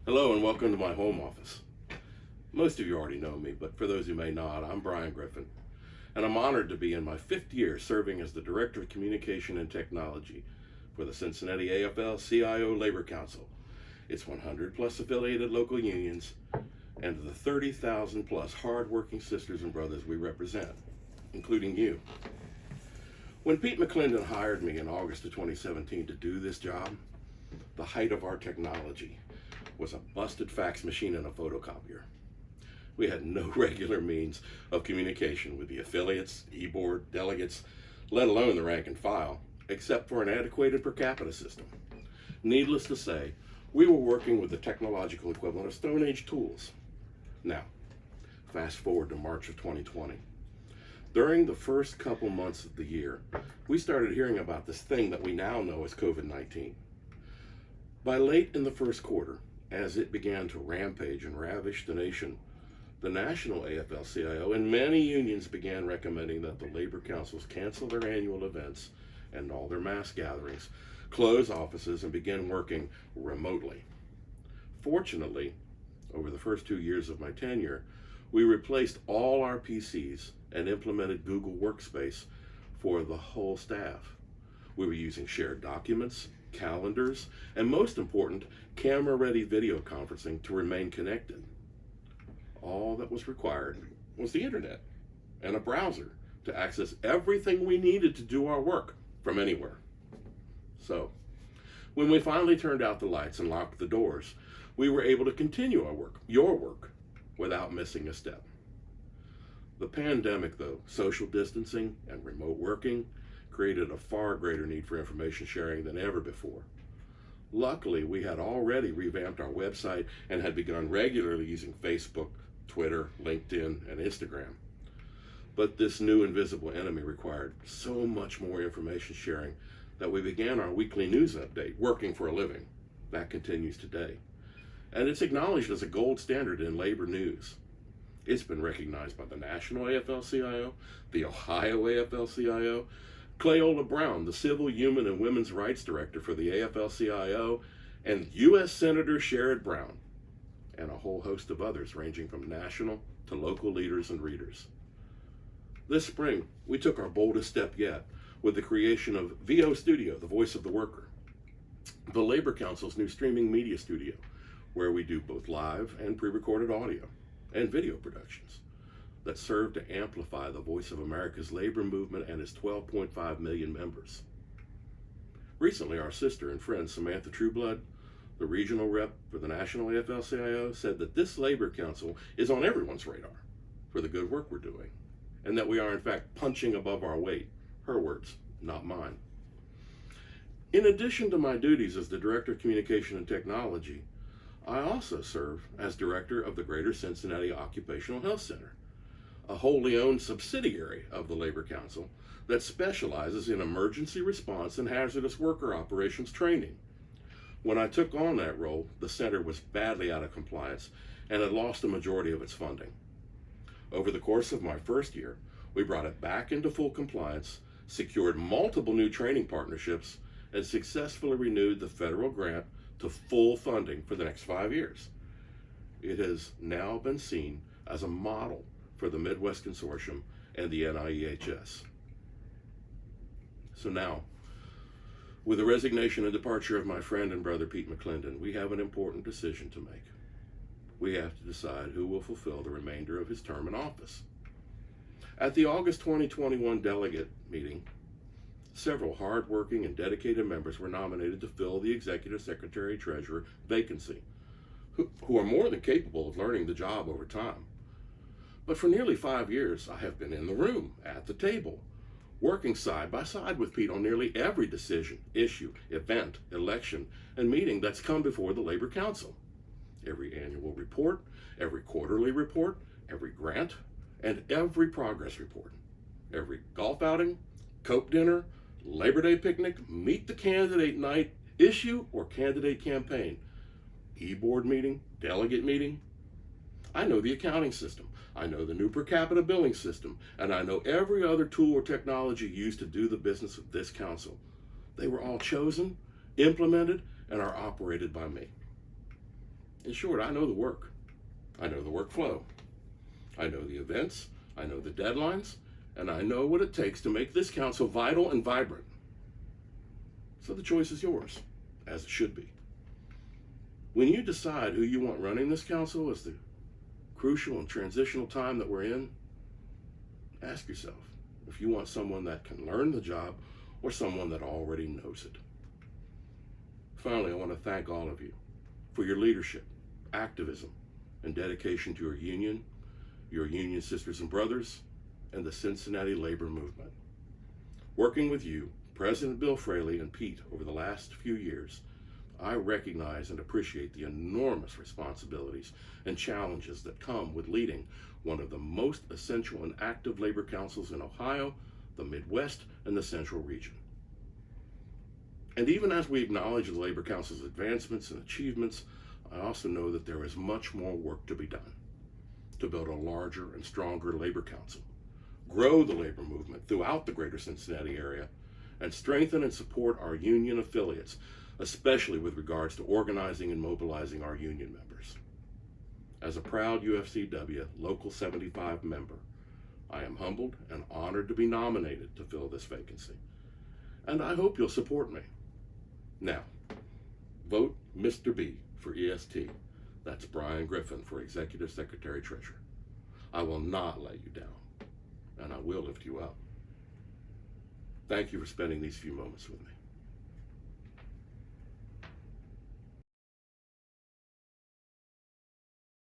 Hello and welcome to my home office. Most of you already know me, but for those who may not, I'm Griffin, and I'm honored to be in my 5th year serving as the Director of Communication and Technology for the Cincinnati AFL-CIO Labor Council, its 100 plus affiliated local unions, and the 30,000 plus hard-working sisters and brothers we represent, including you. When Pete McClendon hired me in August of 2017 to do this job, the height of our technology was a busted fax machine and a photocopier. We had no regular means of communication with the affiliates, e-board, delegates, let alone the rank and file, except for an antiquated per capita system. Needless to say, we were working with the technological equivalent of Stone Age tools. Now, fast forward to March of 2020. During the first couple months of the year, we started hearing about this thing that we now know as COVID-19. By late in the first quarter, as it began to rampage and ravish the nation, the national AFL-CIO and many unions began recommending that the labor councils cancel their annual events and all their mass gatherings, close offices, and begin working remotely. Fortunately, over the first 2 years of my tenure, we replaced all our PCs and implemented Google Workspace for the whole staff. We were using shared documents, calendars, and most important, camera-ready video conferencing to remain connected. All that was required was the internet and a browser to access everything we needed to do our work from anywhere. So, when we finally turned out the lights and locked the doors, we were able to continue our work, your work, without missing a step. The pandemic, though, social distancing and remote working, created a far greater need for information sharing than ever before. Luckily, we had already revamped our website and had begun regularly using Facebook, Twitter, LinkedIn, and Instagram. But this new invisible enemy required so much more information sharing that we began our weekly news update, Working for a Living. That continues today. And it's acknowledged as a gold standard in labor news. It's been recognized by the National AFL-CIO, the Ohio AFL-CIO, Cleola Brown, the Civil, Human, and Women's Rights Director for the AFL-CIO, and U.S. Senator Sherrod Brown, and a whole host of others ranging from national to local leaders and readers. This spring, we took our boldest step yet with the creation of VO Studio, the Voice of the Worker, the Labor Council's new streaming media studio, where we do both live and pre-recorded audio and video productions that serve to amplify the voice of America's labor movement and its 12.5 million members. Recently, our sister and friend Samantha Trueblood, the regional rep for the National AFL-CIO, said that this labor council is on everyone's radar for the good work we're doing, and that we are in fact punching above our weight. Her words, not mine. In addition to my duties as the Director of Communication and Technology, I also serve as Director of the Greater Cincinnati Occupational Health Center, a wholly owned subsidiary of the Labor Council that specializes in emergency response and hazardous worker operations training. When I took on that role, the center was badly out of compliance and had lost the majority of its funding. Over the course of my first year, we brought it back into full compliance, secured multiple new training partnerships, and successfully renewed the federal grant to full funding for the next 5 years. It has now been seen as a model for the Midwest Consortium and the NIEHS. So now, with the resignation and departure of my friend and brother Pete McClendon, we have an important decision to make. We have to decide who will fulfill the remainder of his term in office. At the August 2021 delegate meeting, several hard-working and dedicated members were nominated to fill the Executive Secretary-Treasurer vacancy, who are more than capable of learning the job over time. But for nearly 5 years, I have been in the room, at the table, working side by side with Pete on nearly every decision, issue, event, election, and meeting that's come before the Labor Council. Every annual report, every quarterly report, every grant, and every progress report. Every golf outing, Coke dinner, Labor Day picnic, meet the candidate night, issue or candidate campaign, e-board meeting, delegate meeting. I know the accounting system. I know the new per capita billing system, and I know every other tool or technology used to do the business of this council. They were all chosen, implemented, and are operated by me. In short, I know the work. I know the workflow. I know the events. I know the deadlines. And I know what it takes to make this council vital and vibrant. So the choice is yours, as it should be. When you decide who you want running this council as the crucial and transitional time that we're in, ask yourself if you want someone that can learn the job or someone that already knows it. Finally, I want to thank all of you for your leadership, activism, and dedication to your union sisters and brothers, and the Cincinnati labor movement. Working with you, President Bill Fraley and Pete over the last few years, I recognize and appreciate the enormous responsibilities and challenges that come with leading one of the most essential and active labor councils in Ohio, the Midwest, and the Central region. And even as we acknowledge the Labor Council's advancements and achievements, I also know that there is much more work to be done to build a larger and stronger labor council, grow the labor movement throughout the greater Cincinnati area, and strengthen and support our union affiliates, especially with regards to organizing and mobilizing our union members. As a proud UFCW Local 75 member, I am humbled and honored to be nominated to fill this vacancy, and I hope you'll support me. Now, vote Mr. B for EST. That's Brian Griffin for Executive Secretary Treasurer. I will not let you down, and I will lift you up. Thank you for spending these few moments with me.